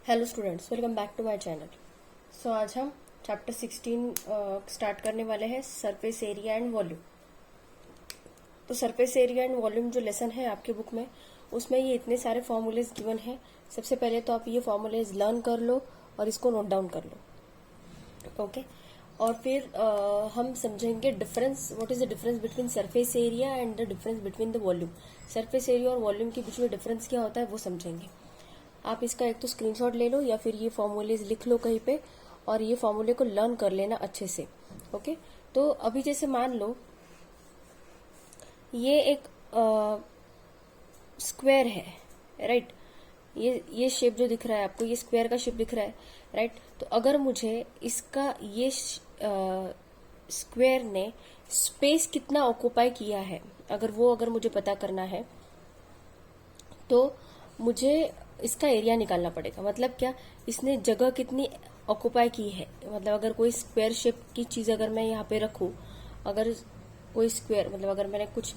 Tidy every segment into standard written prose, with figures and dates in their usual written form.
Hello students, welcome back to my channel. So आज हम chapter 16 start करने वाले हैं, सरफेस एरिया एंड वॉल्यूम। तो सरफेस एरिया एंड वॉल्यूम जो लेसन है आपके बुक में, उसमें ये इतने सारे फॉर्मूलेज गिवन है। सबसे पहले तो आप ये फॉर्मूलेज लर्न कर लो और इसको नोट डाउन कर लो, ओके। और फिर हम समझेंगे difference, what is the difference between surface area and the difference between the volume. Surface area और वॉल्यूम के बीच में डिफरेंस क्या होता है वो समझेंगे। आप इसका एक तो स्क्रीनशॉट ले लो या फिर ये फॉर्मूलेज लिख लो कहीं पे और ये फॉर्मूले को लर्न कर लेना अच्छे से, ओके। तो अभी जैसे मान लो ये एक स्क्वायर है, राइट। ये शेप जो दिख रहा है आपको, ये स्क्वायर का शेप दिख रहा है, राइट। तो अगर मुझे इसका ये स्क्वायर ने स्पेस कितना ऑक्यूपाई किया है, अगर मुझे पता करना है तो मुझे इसका एरिया निकालना पड़ेगा। मतलब क्या, इसने जगह कितनी ऑक्यूपाई की है। मतलब अगर कोई स्क्वायर शेप की चीज अगर मैं यहाँ पे रखूं, अगर कोई स्क्वायर, मतलब अगर मैंने कुछ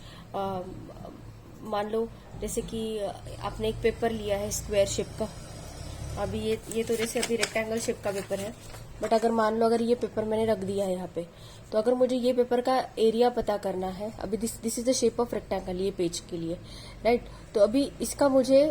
मान लो जैसे कि आपने एक पेपर लिया है स्क्वायर शेप का। अभी ये तो जैसे अभी रेक्टेंगल शेप का पेपर है, बट अगर मान लो अगर ये पेपर मैंने रख दिया है यहाँ पे, तो अगर मुझे ये पेपर का एरिया पता करना है, अभी this is the shape of rectangle ये पेज के लिए, राइट। तो अभी इसका मुझे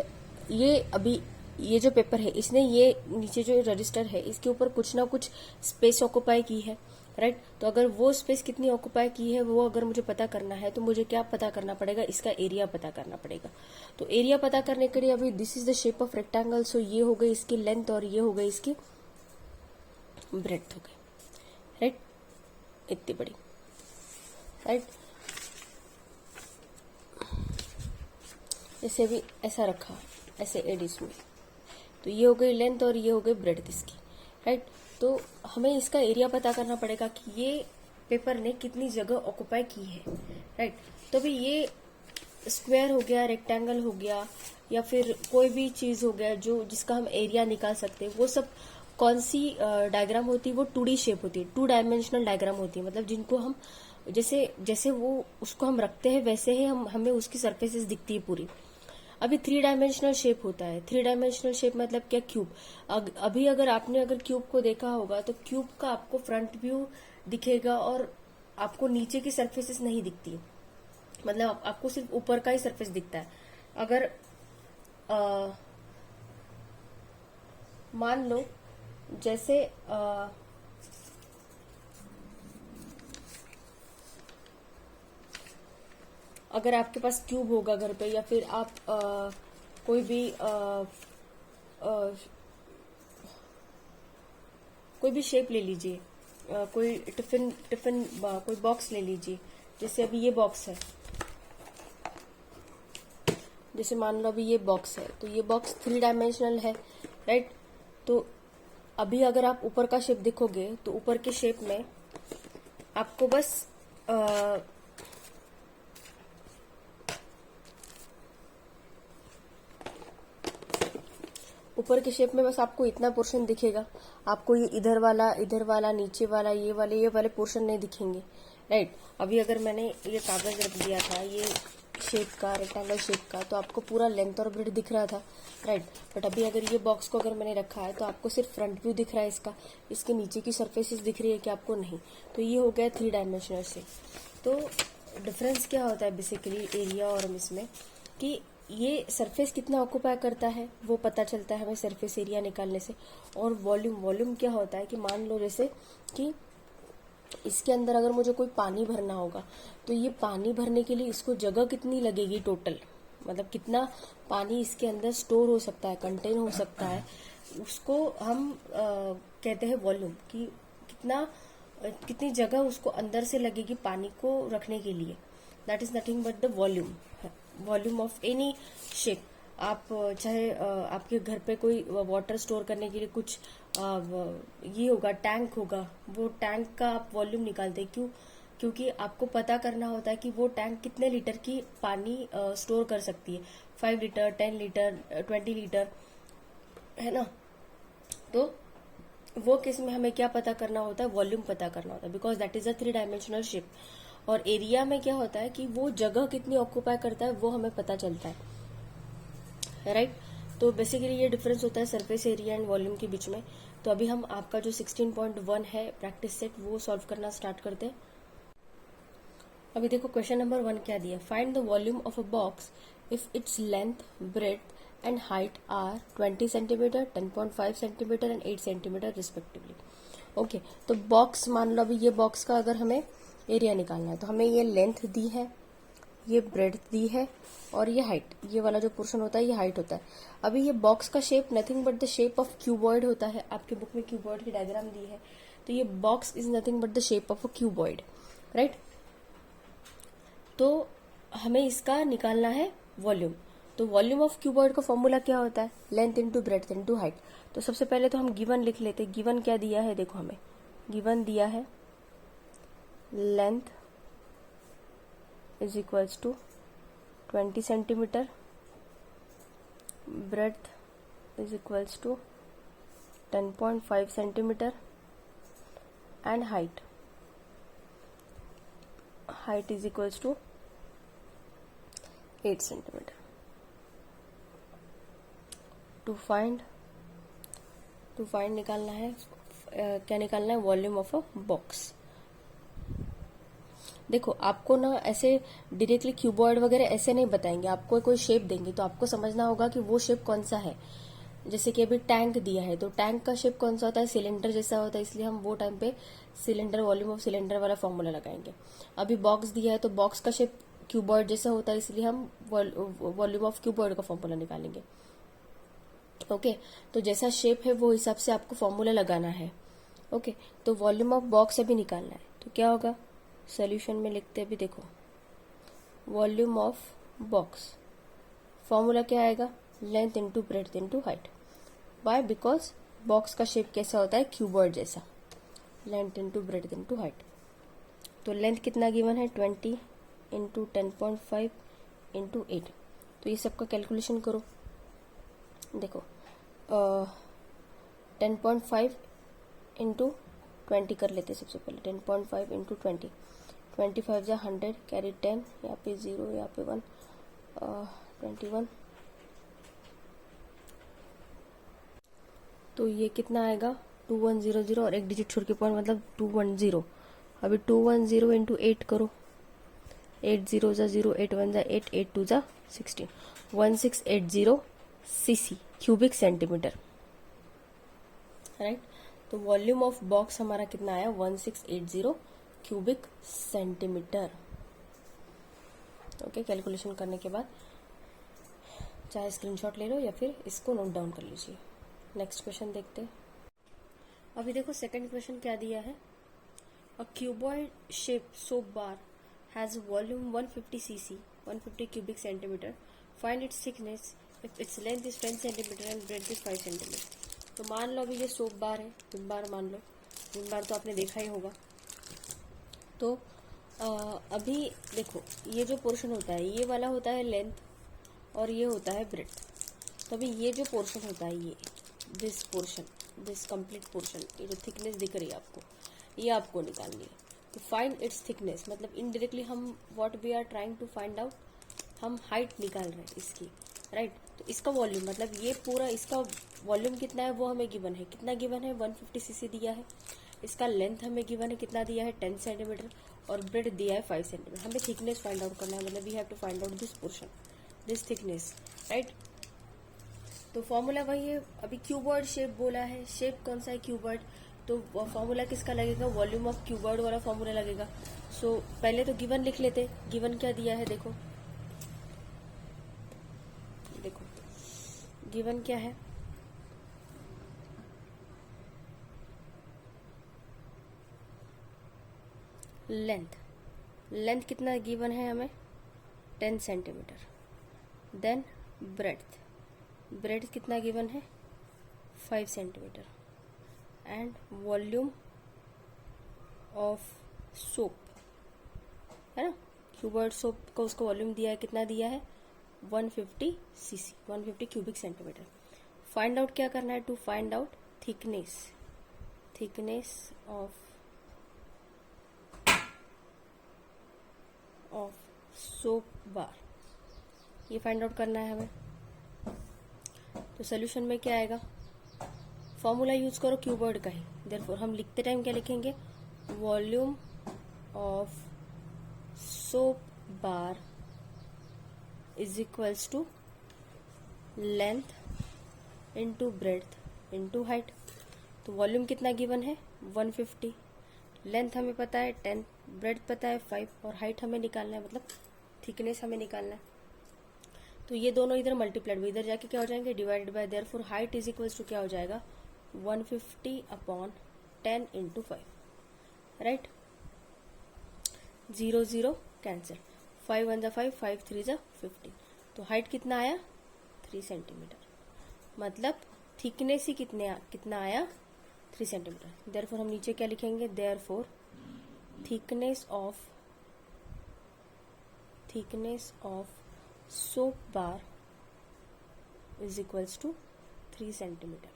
ये जो पेपर है, इसने ये नीचे जो रजिस्टर है इसके ऊपर कुछ ना कुछ स्पेस ऑक्यूपाई की है, राइट। तो अगर वो स्पेस कितनी ऑक्यूपाई की है वो अगर मुझे पता करना है तो मुझे क्या पता करना पड़ेगा, इसका एरिया पता करना पड़ेगा। तो एरिया पता करने के लिए अभी this is the shape of rectangle, so ये हो गई इसकी लेंथ और ये हो गई इसकी ब्रेड्थ हो गई, राइट, इतनी बड़ी, राइट। जैसे भी ऐसा रखा, ऐसे एडिस में, तो ये हो गई लेंथ और ये हो गई ब्रेड्थ इसकी, राइट। तो हमें इसका एरिया पता करना पड़ेगा कि ये पेपर ने कितनी जगह ऑक्यूपाई की है, राइट। तो भी ये स्क्वायर हो गया, रेक्टेंगल हो गया, या फिर कोई भी चीज हो गया जो जिसका हम एरिया निकाल सकते हैं, वो सब कौन सी डायग्राम होती है, वो 2D शेप होती है, 2 डायमेंशनल डायग्राम होती है। मतलब जिनको हम जैसे जैसे वो उसको हम रखते हैं वैसे ही हमें उसकी सरफेसेस दिखती है पूरी। अभी 3 डायमेंशनल शेप होता है। 3 डायमेंशनल शेप मतलब क्या, क्यूब। अभी अगर क्यूब को देखा होगा तो क्यूब का आपको फ्रंट व्यू दिखेगा और आपको नीचे की सरफेसेस नहीं दिखती। मतलब आपको सिर्फ ऊपर का ही सरफेस दिखता है। अगर मान लो जैसे अगर आपके पास क्यूब होगा घर पे, या फिर आप कोई भी कोई भी शेप ले लीजिए, कोई टिफिन टिफिन कोई बॉक्स ले लीजिए। जैसे अभी ये बॉक्स है, जैसे मान लो अभी ये बॉक्स है, तो ये बॉक्स 3 डायमेंशनल है, राइट। तो अभी अगर आप ऊपर का शेप देखोगे तो ऊपर के शेप में आपको बस ऊपर के शेप में बस आपको इतना पोर्शन दिखेगा। आपको ये इधर वाला, नीचे वाला, ये वाले पोर्शन नहीं दिखेंगे, राइट। अभी अगर मैंने ये कागज रख दिया था ये शेप का, रेक्टेंगल शेप का, तो आपको पूरा लेंथ और ब्रेड दिख रहा था, राइट। बट अभी अगर ये बॉक्स को अगर मैंने रखा है तो आपको सिर्फ फ्रंट व्यू दिख रहा है इसका, इसके नीचे की सरफेसेस दिख रही है कि आपको नहीं। तो ये हो गया 3 डायमेंशनल शेप। तो डिफरेंस क्या होता है बेसिकली एरिया और इसमें, कि ये सरफेस कितना ऑक्यूपाई करता है वो पता चलता है हमें सरफेस एरिया निकालने से। और वॉल्यूम क्या होता है कि मान लो जैसे कि इसके अंदर अगर मुझे कोई पानी भरना होगा, तो ये पानी भरने के लिए इसको जगह कितनी लगेगी टोटल, मतलब कितना पानी इसके अंदर स्टोर हो सकता है, कंटेन हो सकता है, उसको हम कहते हैं वॉल्यूम। कि कितनी जगह उसको अंदर से लगेगी पानी को रखने के लिए। That is nothing but the volume of any shape. आप चाहे आपके घर पे कोई वाटर स्टोर करने के लिए कुछ ये होगा, टैंक होगा, वो टैंक का आप वॉल्यूम निकालते हैं। क्यों? क्योंकि आपको पता करना होता है कि वो टैंक कितने लीटर की पानी स्टोर कर सकती है, 5 लीटर, 10 लीटर, 20 लीटर, है ना। तो वो केस में हमें क्या पता करना होता है, वॉल्यूम पता करना होता है, because that is a 3 dimensional shape. और एरिया में क्या होता है कि वो जगह कितनी ऑक्यूपाई करता है वो हमें पता चलता है, राइट। तो बेसिकली ये डिफरेंस होता है सरफेस एरिया एंड वॉल्यूम के बीच में। तो अभी हम आपका जो 16.1 है प्रैक्टिस सेट वो सॉल्व करना स्टार्ट करते हैं। अभी देखो क्वेश्चन नंबर 1 क्या दिया, find the volume of a box if its length, breadth and height are 20 centimetre, 10.5 centimetre and 8 centimetre respectively. Okay, तो बॉक्स मान लो, अभी ये बॉक्स का अगर हमें एरिया निकालना है तो हमें ये लेंथ दी है, ये ब्रेड्थ दी है और ये हाइट, ये वाला जो पोर्शन होता है ये हाइट होता है। अभी ये बॉक्स का shape nothing but the shape of cuboid होता है, आपके बुक में क्यूबॉइड की डायग्राम दी है, तो ये box is nothing but the shape of a cuboid, right. तो हमें इसका निकालना है वॉल्यूम। तो वॉल्यूम ऑफ क्यूबॉइड का फॉर्मूला क्या होता है, length into breadth into height. तो सबसे पहले तो हम गिवन लिख लेते, गिवन क्या दिया है, देखो हमें गिवन दिया है length is equals to 20 centimetre, breadth is equals to 10.5 centimetre and height is equals to 8 centimetre. To find निकालना है क्या निकालना है, वॉल्यूम ऑफ अ बॉक्स। देखो आपको ना ऐसे डायरेक्टली क्यूबॉइड वगैरह ऐसे नहीं बताएंगे, आपको कोई शेप देंगे तो आपको समझना होगा कि वो शेप कौन सा है। जैसे कि अभी टैंक दिया है तो टैंक का शेप कौन सा होता है, सिलेंडर जैसा होता है, इसलिए हम वो टाइम पे सिलेंडर, वॉल्यूम ऑफ सिलेंडर वाला फॉर्मूला लगाएंगे। अभी बॉक्स दिया है तो बॉक्स का शेप क्यूबॉइड जैसा होता है, इसलिए हम वॉल्यूम ऑफ क्यूबॉइड का फॉर्मूला निकालेंगे। ओके, तो जैसा शेप है वो हिसाब से आपको फॉर्मूला लगाना है। ओके, तो वॉल्यूम ऑफ बॉक्स अभी निकालना है तो क्या होगा, सॉल्यूशन में लिखते हैं। अभी देखो वॉल्यूम ऑफ बॉक्स फॉर्मूला क्या आएगा, length into breadth into height. Why, because box का शेप कैसा होता है, क्यूबॉइड जैसा। Length into breadth into height, तो लेंथ कितना गिवन है 20 इंटू 10.5 इंटू 8। तो ये सबका कैलकुलेशन करो। देखो 10.5 इंटू 20 कर लेते सबसे पहले, 10.5 इंटू 20, 25 जा 100, कैरी 10, यहाँ पे 0, यहाँ पे 1, 21। तो ये कितना आएगा 2100 और एक डिजिट छोड़ के पॉइंट मतलब 210। अभी 210 इंटू 8 करो, 8 0 जा 0, 8 1 जा 8, 8 2 जा 16, 1680 सीसी क्यूबिक सेंटीमीटर, राइट। तो वॉल्यूम ऑफ बॉक्स हमारा कितना आया 1680 क्यूबिक सेंटीमीटर। ओके, कैलकुलेशन करने के बाद चाहे स्क्रीनशॉट ले लो या फिर इसको नोट डाउन कर लीजिए। नेक्स्ट क्वेश्चन देखते हैं। अभी देखो सेकंड क्वेश्चन क्या दिया है, a cuboid shape soap bar has volume 150 cc, 150 cubic centimetre, find its thickness if its length is 10 centimetre and breadth is 5 centimetre. तो मान लो अभी ये सोप बार है, विम बार मान लो, विम बार तो आपने देखा ही होगा। तो अभी देखो ये जो पोर्शन होता है ये वाला होता है लेंथ और ये होता है ब्रेड्थ। तो अभी ये जो पोर्शन होता है ये this portion, this complete portion, ये जो थिकनेस दिख रही है आपको, ये आपको निकालनी है। तो फाइंड इट्स थिकनेस मतलब इनडायरेक्टली हम what we are trying to find out, हम हाइट निकाल रहे हैं इसकी, राइट। तो इसका वॉल्यूम मतलब ये पूरा इसका वॉल्यूम कितना है वो हमें गिवन है, कितना गिवन है 150 cc दिया है। इसका लेंथ हमें गिवन है कितना दिया है 10 सेंटीमीटर और ब्रेड दिया है 5 सेंटीमीटर। हमें थिकनेस फाइंड आउट करना है, मतलब we have to find out this portion, this thickness, right. तो फॉर्मूला वही है, अभी क्यूबॉइड शेप बोला है, शेप कौन सा है क्यूबॉइड, तो फॉर्मूला किसका लगेगा, वॉल्यूम ऑफ क्यूबॉइड वाला फॉर्मूला लगेगा। सो पहले तो गिवन लिख लेते, गिवन क्या दिया है देखो, देखो गिवन क्या है, लेंथ कितना गिवन है हमें 10 सेंटीमीटर, देन ब्रेड्थ कितना गिवन है 5 centimetre and volume of soap है ना, क्यूबॉइड सोप का उसका वॉल्यूम दिया है, कितना दिया है 150 cc, 150 cubic centimetre. Find out क्या करना है, to find out thickness of soap bar, ये फाइंड आउट करना है हमें। तो सोल्यूशन में क्या आएगा, फॉर्मूला यूज करो क्यूबॉइड का ही, देयरफॉर हम लिखते टाइम क्या लिखेंगे, volume of soap bar is equals to length into breadth into height. तो वॉल्यूम कितना गिवन है 150, लेंथ हमें पता है 10, ब्रेड्थ पता है 5 और हाइट हमें निकालना है, मतलब थिकनेस हमें निकालना है। तो ये दोनों इधर मल्टीप्लाइड इधर जाके क्या हो जाएंगे, divided by, therefore height is equals to क्या हो जाएगा 150 अपॉन 10 इंटू 5, राइट। 0 0 कैंसिल, 5 1 जा 5, 5 3 जा 15। तो हाइट कितना आया 3 सेंटीमीटर, मतलब थिकनेस ही कितना आया 3 सेंटीमीटर। देयरफॉर हम नीचे क्या लिखेंगे, therefore thickness of soap bar is equals to 3 centimetre.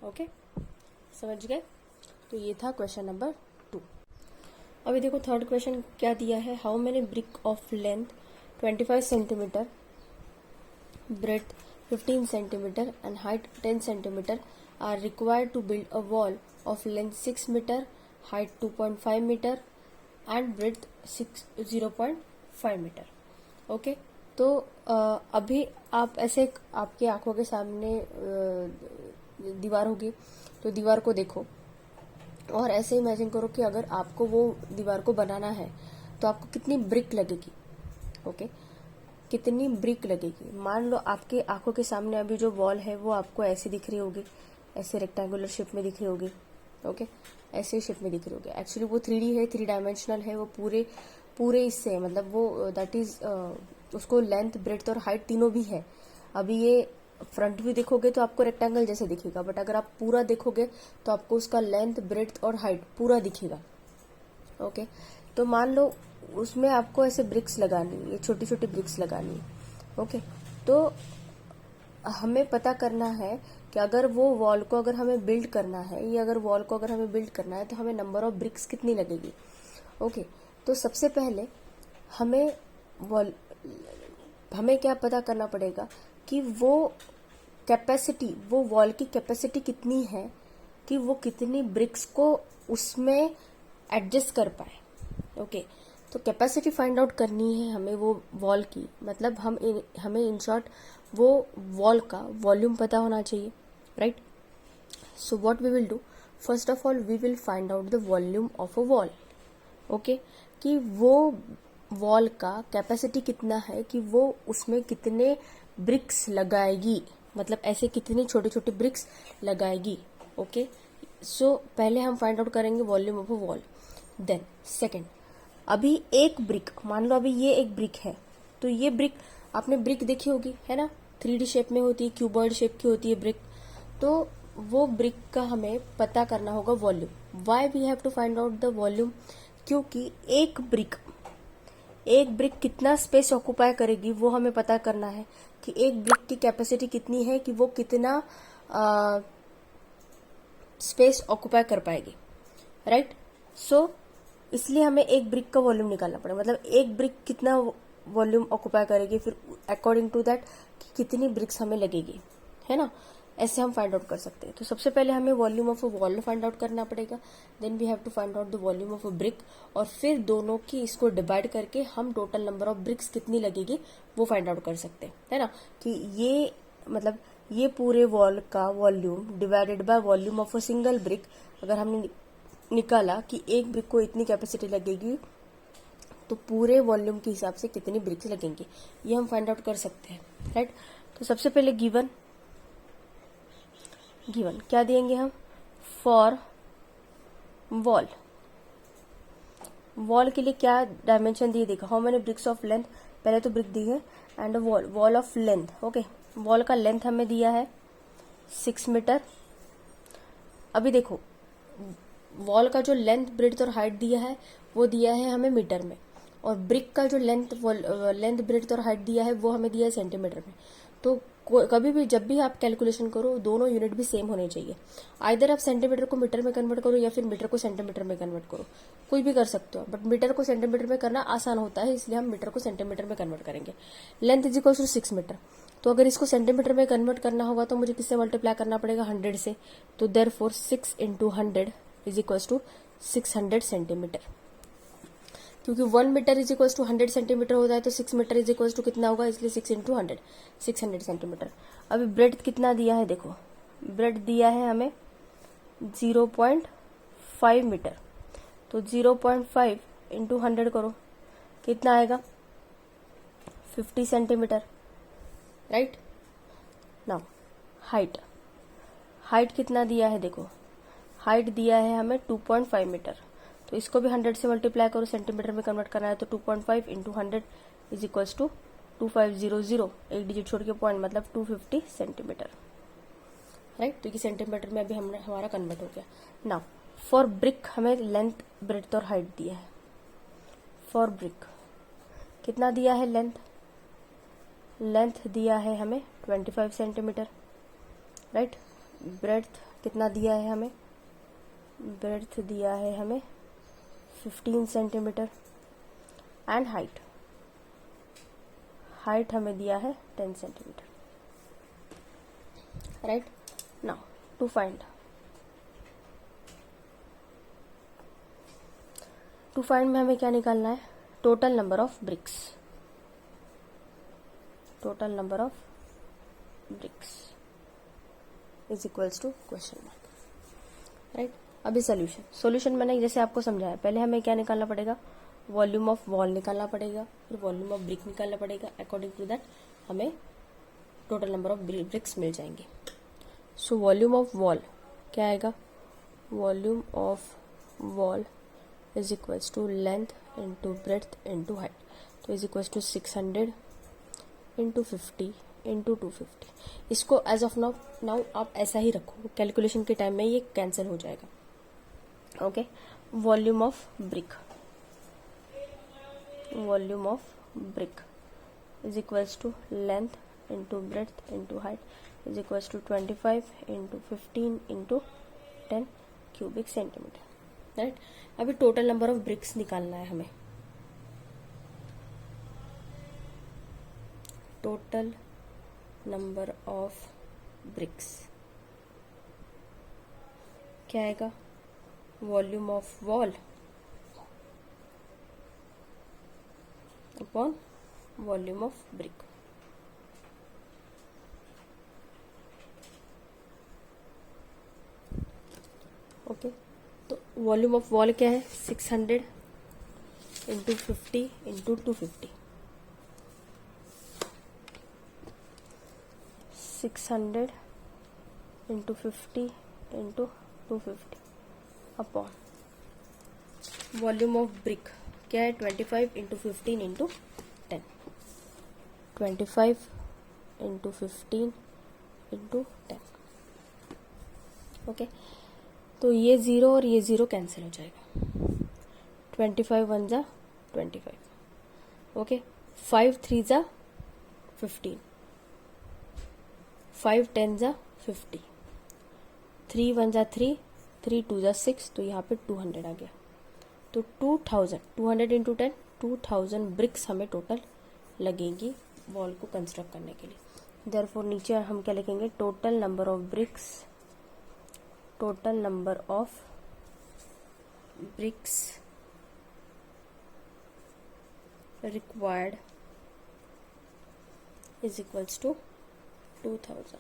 Okay, समझ गए। तो ये था क्वेश्चन नंबर 2। अभी देखो थर्ड क्वेश्चन क्या दिया है, how many brick of length 25 centimetre, breadth 15 centimetre and height 10 centimetre are required to build a wall of length 6 meter, height 2.5 meter and breadth 0.5 meter. Okay, तो अभी आप ऐसे आपके आंखों के सामने दीवार होगी, तो दीवार को देखो और ऐसे इमेजिन करो कि अगर आपको वो दीवार को बनाना है तो आपको कितनी ब्रिक लगेगी। ओके, कितनी ब्रिक लगेगी। मान लो आपके आंखों के सामने अभी जो वॉल है वो आपको ऐसे दिख रही होगी, ऐसे रेक्टेंगुलर शेप में दिख रही होगी। ओके, ऐसे शेप में दिख रही होगी। एक्चुअली वो 3D है, 3 डायमेंशनल है, वो पूरे इससे मतलब वो दैट इज उसको लेंथ ब्रेड्थ और हाइट तीनों भी है। अभी ये फ्रंट भी देखोगे तो आपको रेक्टेंगल जैसे दिखेगा, बट अगर आप पूरा देखोगे तो आपको उसका लेंथ ब्रेड्थ और हाइट पूरा दिखेगा। ओके, तो मान लो उसमें आपको ऐसे ब्रिक्स लगानी है, ये छोटी छोटी ब्रिक्स लगानी है। ओके, तो हमें पता करना है कि अगर वो वॉल को अगर हमें बिल्ड करना है, ये अगर वॉल को अगर हमें बिल्ड करना है तो हमें नंबर ऑफ ब्रिक्स कितनी लगेगी। ओके, तो सबसे पहले हमें क्या पता करना पड़ेगा कि वो कैपेसिटी, वो वॉल की कैपेसिटी कितनी है कि वो कितनी ब्रिक्स को उसमें एडजस्ट कर पाए। ओके, तो कैपेसिटी फाइंड आउट करनी है हमें वो वॉल की, मतलब हमें इन शॉर्ट वो वॉल का वॉल्यूम पता होना चाहिए, right. So what we will do, first of all we will find out the volume of a wall. Okay, कि वो वॉल का कैपेसिटी कितना है, कि वो उसमें कितने ब्रिक्स लगाएगी, मतलब ऐसे कितनी छोटे छोटे ब्रिक्स लगाएगी। ओके, सो पहले हम फाइंड आउट करेंगे volume of a wall. Then second, अभी एक ब्रिक, मान लो अभी ये एक ब्रिक है, तो ये ब्रिक आपने ब्रिक देखी होगी, है ना, 3D शेप में होती है, क्यूबॉइड शेप की होती है ब्रिक। तो वो ब्रिक का हमें पता करना होगा volume. Why we have to find out the volume, क्योंकि एक ब्रिक कितना स्पेस ऑक्युपाई करेगी वो हमें पता करना है कि एक ब्रिक की कैपेसिटी कितनी है, कि वो कितना स्पेस ऑक्युपाई कर पाएगी, राइट। सो इसलिए हमें एक ब्रिक का वॉल्यूम निकालना पड़ेगा, मतलब एक ब्रिक कितना वॉल्यूम ऑक्युपाई करेगी, फिर अकॉर्डिंग टू दैट कितनी ब्रिक्स हमें लगेगी, है ना, ऐसे हम फाइंड आउट कर सकते हैं। तो सबसे पहले हमें volume of a wall find out करना पड़ेगा, then we have to find out the volume of a brick, और फिर दोनों की इसको डिवाइड करके हम टोटल नंबर ऑफ ब्रिक्स कितनी लगेगी वो फाइंड आउट कर सकते हैं, है ना। कि ये मतलब ये पूरे वॉल का volume divided by volume of a single brick, अगर हमने निकाला कि एक ब्रिक को इतनी कैपेसिटी लगेगी तो पूरे वॉल्यूम के हिसाब से कितनी ब्रिक्स लगेंगी, ये हम फाइंड आउट कर सकते हैं, राइट। तो सबसे पहले गिवन क्या देंगे हम, फॉर वॉल के लिए क्या डायमेंशन दिए, देखो how many bricks of length, पहले तो ब्रिक दी है and wall of length. Okay, wall का लेंथ हमें दिया है 6 मीटर। अभी देखो वॉल का जो लेंथ ब्रेड्थ और हाइट दिया है वो दिया है हमें मीटर में, और ब्रिक का जो लेंथ ब्रेड्थ और हाइट दिया है वो हमें दिया है सेंटीमीटर में। तो कभी भी जब भी आप कैलकुलेशन करो दोनों यूनिट भी सेम होने चाहिए। आइदर आप सेंटीमीटर को मीटर में कन्वर्ट करो या फिर मीटर को सेंटीमीटर में कन्वर्ट करो, कोई भी कर सकते हो, बट मीटर को सेंटीमीटर में करना आसान होता है, इसलिए हम मीटर को सेंटीमीटर में कन्वर्ट करेंगे। Length is equal to 6 metre, तो अगर इसको सेंटीमीटर में कन्वर्ट करना होगा तो मुझे किससे मल्टीप्लाई करना पड़ेगा, 100 से। तो therefore 6 × 100 is equals to 600 centimetre, क्योंकि 1 metre is equals to 100 centimetre होता है, तो 6 मीटर इज इक्वल्स टू कितना होगा, इसलिए 6 × 100 600 सेंटीमीटर। अभी ब्रेड कितना दिया है, देखो ब्रेड दिया है हमें 0.5 मीटर, तो 0.5 × 100 करो, कितना आएगा, 50 सेंटीमीटर, राइट। नाउ हाइट कितना दिया है, देखो हाइट दिया है हमें 2.5 मीटर, तो इसको भी 100 से मल्टीप्लाई करो, सेंटीमीटर में कन्वर्ट करना है, तो 2.5 × 100 इज इक्वल्स टू 2500, एक डिजिट छोड़ के पॉइंट, मतलब 250 सेंटीमीटर, राइट। तो ये सेंटीमीटर में अभी हमारा कन्वर्ट हो गया। नाउ फॉर ब्रिक हमें लेंथ, ब्रेड्थ और हाइट दिया है। फॉर ब्रिक कितना दिया है, लेंथ दिया है हमें 25 सेंटीमीटर, राइट। ब्रेड्थ कितना दिया है हमें, ब्रेड्थ दिया है हमें 15 सेंटीमीटर, एंड हाइट हमें दिया है 10 centimetre, right. Now to find में हमें क्या निकालना है, total number of bricks, total number of bricks is equals to question mark, right. अभी सॉल्यूशन मैंने जैसे आपको समझाया, पहले हमें क्या निकालना पड़ेगा, वॉल्यूम ऑफ वॉल निकालना पड़ेगा, फिर वॉल्यूम ऑफ ब्रिक निकालना पड़ेगा, अकॉर्डिंग टू दैट हमें टोटल नंबर ऑफ ब्रिक्स मिल जाएंगे। सो वॉल्यूम ऑफ वॉल क्या आएगा, volume of wall is equals to length into breadth into height, तो इज इक्वल्स टू 600 × 50 × 250। इसको एज ऑफ नाउ आप ऐसा ही रखो, कैलकुलेशन के टाइम में ये कैंसिल हो जाएगा, okay. Volume of brick is equals to length into breadth into height is equals to 25 × 15 × 10 cubic centimetre, right. अभी टोटल नंबर ऑफ ब्रिक्स निकालना है हमें, टोटल नंबर ऑफ ब्रिक्स क्या आएगा, volume of wall upon volume of brick, okay. तो volume of wall क्या है, 600 × 50 × 250, 600 × 50 × 250 upon volume of brick क्या है, 25 × 15 × 10, 25 × 15 × 10, ओके। तो ये 0 और ये 0 कैंसिल हो जाएगा, 25 1 जा 25, ओके। 5 3 जा 15, 5 10 जा 50, 3 1 जा 3, 3 2 जा 6, तो यहाँ पे 200 आ गया। तो 200 × 10 2000 ब्रिक्स हमें टोटल लगेंगी वॉल को कंस्ट्रक्ट करने के लिए। देयरफॉर नीचे हम क्या लिखेंगे, total number of bricks required is equals to 2000,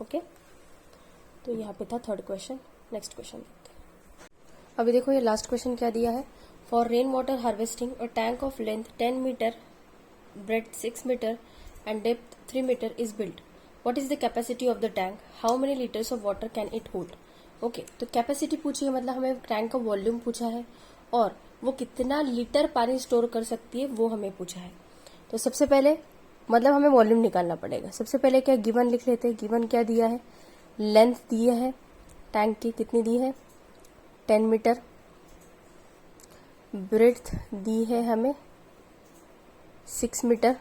okay. तो यहाँ पे था थर्ड क्वेश्चन। नेक्स्ट क्वेश्चन देखते हैं। अभी देखो ये लास्ट क्वेश्चन क्या दिया है, for rain water harvesting a tank of length 10 metre, breadth 6 meter and depth 3 meter is built. What is the capacity of the tank? How many liters of water can it hold? Okay, तो capacity पूछी है, मतलब हमें tank का volume पूछा है और वो कितना लीटर पानी स्टोर कर सकती है वो हमें पूछा है। तो सबसे पहले मतलब हमें वॉल्यूम निकालना पड़ेगा। सबसे पहले क्या गिवन लिख लेते हैं। गिवन क्या दिया है, लेंथ दी है टैंक की, कितनी दी है 10 मीटर, ब्रेड्थ दी है हमें 6 मीटर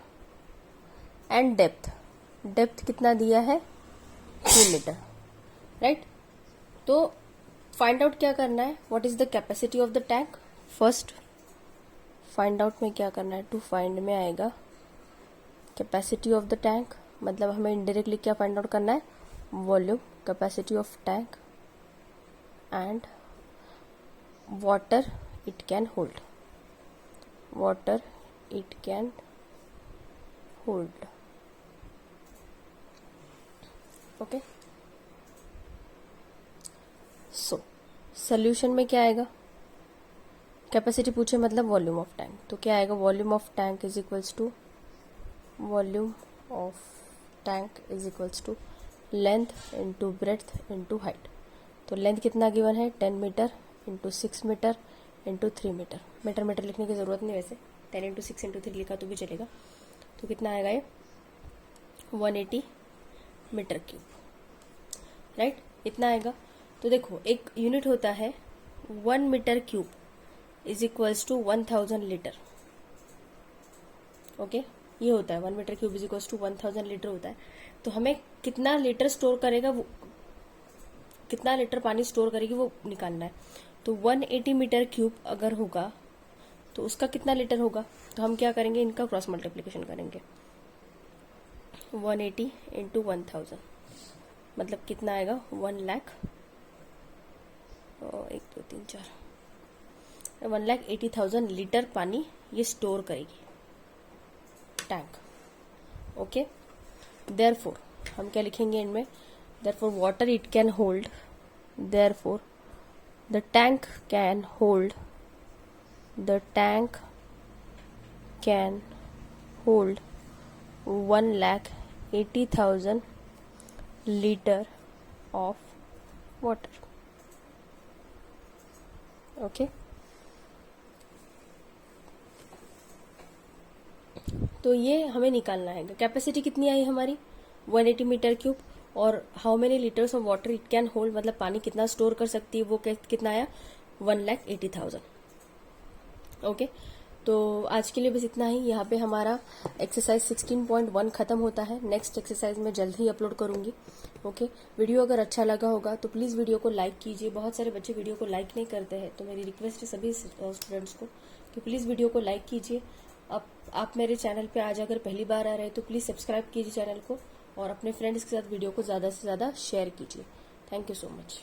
एंड डेप्थ कितना दिया है 3 मीटर, राइट। तो फाइंड आउट क्या करना है, what is the capacity of the tank. First find out में क्या करना है, टू फाइंड में आएगा कैपेसिटी ऑफ द टैंक, मतलब हमें इनडायरेक्टली क्या फाइंड आउट करना है, volume, capacity of tank and water it can hold, water it can hold. Okay, so solution में क्या आएगा, कैपेसिटी पूछे मतलब वॉल्यूम ऑफ टैंक, तो क्या आएगा, volume of tank is equals to, volume of tank is equals to length into breadth into height. तो length कितना गिवन है, 10 metre into 6 metre into 3 metre, metre metre लिखने की जरूरत नहीं, वैसे 10 इंटू 6 इंटू 3 लिखा तो भी चलेगा। तो कितना आएगा ये 180 मीटर क्यूब, राइट, इतना आएगा। तो देखो एक यूनिट होता है 1 metre cube is equals to 1000 litre. Okay, ये होता है 1 metre cube is equals to 1000 litre होता है। तो हमें कितना लीटर स्टोर करेगा वो, कितना लीटर पानी स्टोर करेगी वो निकालना है। तो 180 मीटर क्यूब अगर होगा तो उसका कितना लीटर होगा, तो हम क्या करेंगे, इनका क्रॉस मल्टीप्लिकेशन करेंगे, 180 इंटू 1000 मतलब कितना आएगा 1 लाख, 1 2 3 4, 1,80,000 लीटर पानी ये स्टोर करेगी टैंक। ओके, देयरफॉर हम क्या लिखेंगे इनमें, therefore water it can hold, therefore the tank can hold, the tank can hold 1,80,000 litre of water. Okay, तो ये हमें निकालना है। कैपेसिटी कितनी आई हमारी 180 मीटर क्यूब, और how many litres of water it can hold, मतलब पानी कितना स्टोर कर सकती है वो कितना आया 1,80,000। ओके, तो आज के लिए बस इतना ही। यहाँ पे हमारा एक्सरसाइज 16.1 खत्म होता है। नेक्स्ट एक्सरसाइज मैं जल्द ही अपलोड करूंगी। ओके, वीडियो अगर अच्छा लगा होगा तो प्लीज़ वीडियो को लाइक कीजिए। बहुत सारे बच्चे वीडियो को लाइक नहीं करते हैं, तो मेरी रिक्वेस्ट है सभी स्टूडेंट्स को कि प्लीज़ वीडियो को लाइक कीजिए। आप मेरे चैनल पे आज अगर पहली बार आ रहे हैं तो प्लीज़ सब्सक्राइब कीजिए चैनल को, और अपने फ्रेंड्स के साथ वीडियो को ज़्यादा से ज़्यादा शेयर कीजिए। Thank you so much.